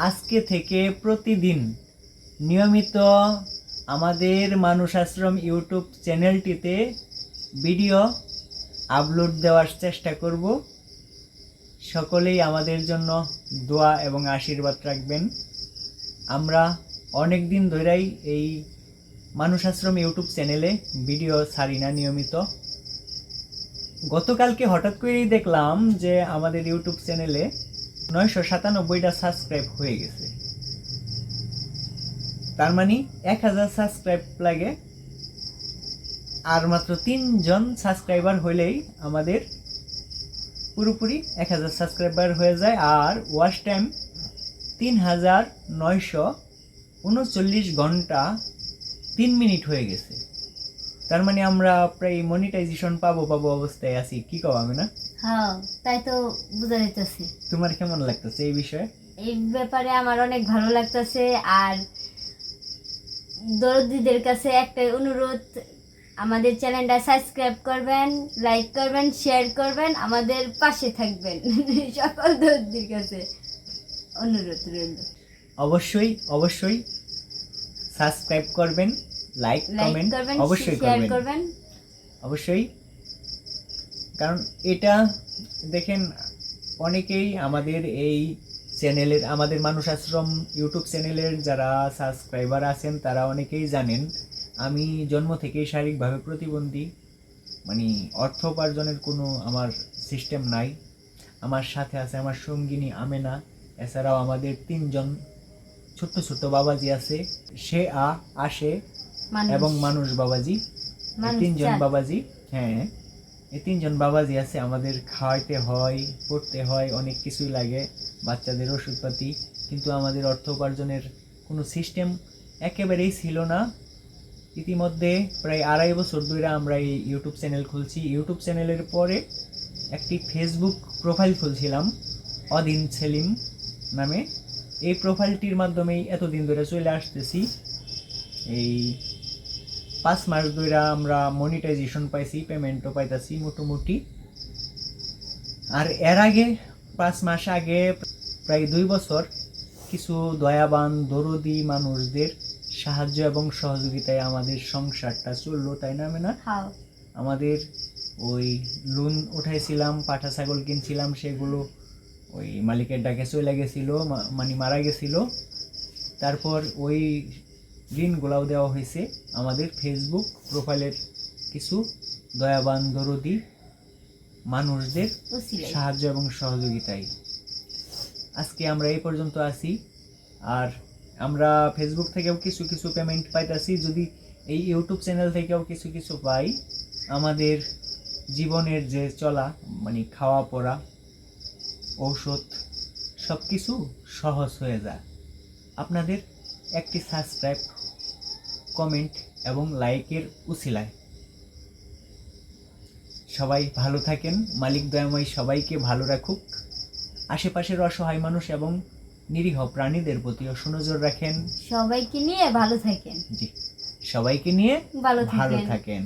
আজকে থেকে প্রতিদিন নিয়মিত আমাদের মানুষ আশ্রম ইউটিউব চ্যানেলটিতে ভিডিও আপলোড দেওয়ার চেষ্টা করব। সকলেই আমাদের জন্য দোয়া এবং আশীর্বাদ রাখবেন। আমরা অনেক দিন ধরেই এই মানুষ আশ্রম ইউটিউব চ্যানেলে ভিডিও ছাড়ি না নিয়মিত। গতকালকে হঠাৎ করেই দেখলাম যে আমাদের ইউটিউব চ্যানেলে 997টা সাবস্ক্রাইব হয়ে গেছে। তার মানে 1000 সাবস্ক্রাইব লাগে, আর মাত্র 3 জন সাবস্ক্রাইবার হইলেই আমাদের পুরোপুরি 1000 সাবস্ক্রাইবার হয়ে যায়। আর ওয়াচ টাইম 3939 ঘন্টা 3 মিনিট হয়ে গেছে। তার মানে আমরা প্রায় মনিটাইজেশন পাবো অবস্থায় আছি। কি কও আমি না? হ্যাঁ, তাই তো বুঝা যাইতেছে। তোমার কেমন লাগতেছে এই বিষয়ে? এই ব্যাপারে আমার অনেক ভালো লাগতেছে। আর দরদিদের কাছে একটাই অনুরোধ, আমাদের চ্যানেলটা সাবস্ক্রাইব করবেন, লাইক করবেন, শেয়ার করবেন, আমাদের পাশে থাকবেন। সকল দরদির কাছে অনুরোধ রইল। অবশ্যই অবশ্যই সাবস্ক্রাইব করবেন, লাইক কমেন্ট অবশ্যই করবেন অবশ্যই। কারণ এটা দেখেন, অনেকেই আমাদের এই চ্যানেলের, আমাদের মানুষ আশ্রম ইউটিউব চ্যানেলের যারা সাবস্ক্রাইবার আছেন তারা অনেকেই জানেন আমি জন্ম থেকেই শারীরিকভাবে প্রতিবন্ধী। মানে অর্থ উপার্জনের কোনো আমার সিস্টেম নাই। আমার সাথে আছে আমার সঙ্গিনী আমেনা, এছাড়াও আমাদের 3 জন ছোট্ট ছোট্ট বাবাজি আছে, সে আসে এবং মানুষ বাবাজি। 3 জন বাবাজি, হ্যাঁ এই 3 জন বাবাজি আছে। আমাদের খাওয়াইতে হয়, পড়তে হয়, অনেক কিছুই লাগে, বাচ্চাদের ওষুধপাতি। কিন্তু আমাদের অর্থ উপার্জনের কোনো সিস্টেম একেবারেই ছিল না। ইতিমধ্যে প্রায় 2.5 বছর ধরে আমরা এই ইউটিউব চ্যানেল খুলছি। ইউটিউব চ্যানেলের পরে একটি ফেসবুক প্রোফাইল খুলছিলাম অদিন সেলিম নামে। এই প্রোফাইলটির মাধ্যমেই এতদিন ধরে চলে আসতেছি। এই 5 মাস ধরে আমরা মনিটাইজেশন পাইছি, পেমেন্টও পাইতাছি মোটামুটি। আর এর আগে 5 মাস আগে প্রায় 2 বছর কিছু দয়াবান দরদি মানুষদের সাহায্য এবং সহযোগিতায় আমাদের সংসারটা চললো, তাই না মেনা? আমাদের ওই লোন উঠাইছিলাম, পাঠা ছাগল কিনছিলাম, সেগুলো ওই মালিকের ডাকে চলে গেছিল, মানে মারা গেছিল। তারপর ওই ঋণগুলাও দেওয়া হয়েছে আমাদের ফেসবুক প্রোফাইলের কিছু দয়াবান দরদি মানুষদের সাহায্য এবং সহযোগিতায় আজকে আমরা এই পর্যন্ত আছি। আর আমরা ফেসবুক থেকেও কিছু কিছু পেমেন্ট পাইতাছি। যদি এই ইউটিউব চ্যানেল থেকেও কিছু কিছু পাই, আমাদের জীবনের যে চলা, মানে খাওয়া পড়া, ঔষধ সব কিছু সহজ হয়ে যায় আপনাদের একটি সাবস্ক্রাইব, কমেন্ট এবং লাইকের উছিলায়। সবাই ভালো থাকেন, মালিক দয়াময় সবাইকে ভালো রাখুক। আশেপাশের অসহায় মানুষ এবং নিরীহ প্রাণীদের প্রতিও সুনজর রাখেন। সবাইকে নিয়ে ভালো থাকেন। জি, সবাইকে নিয়ে ভালো থাকেন।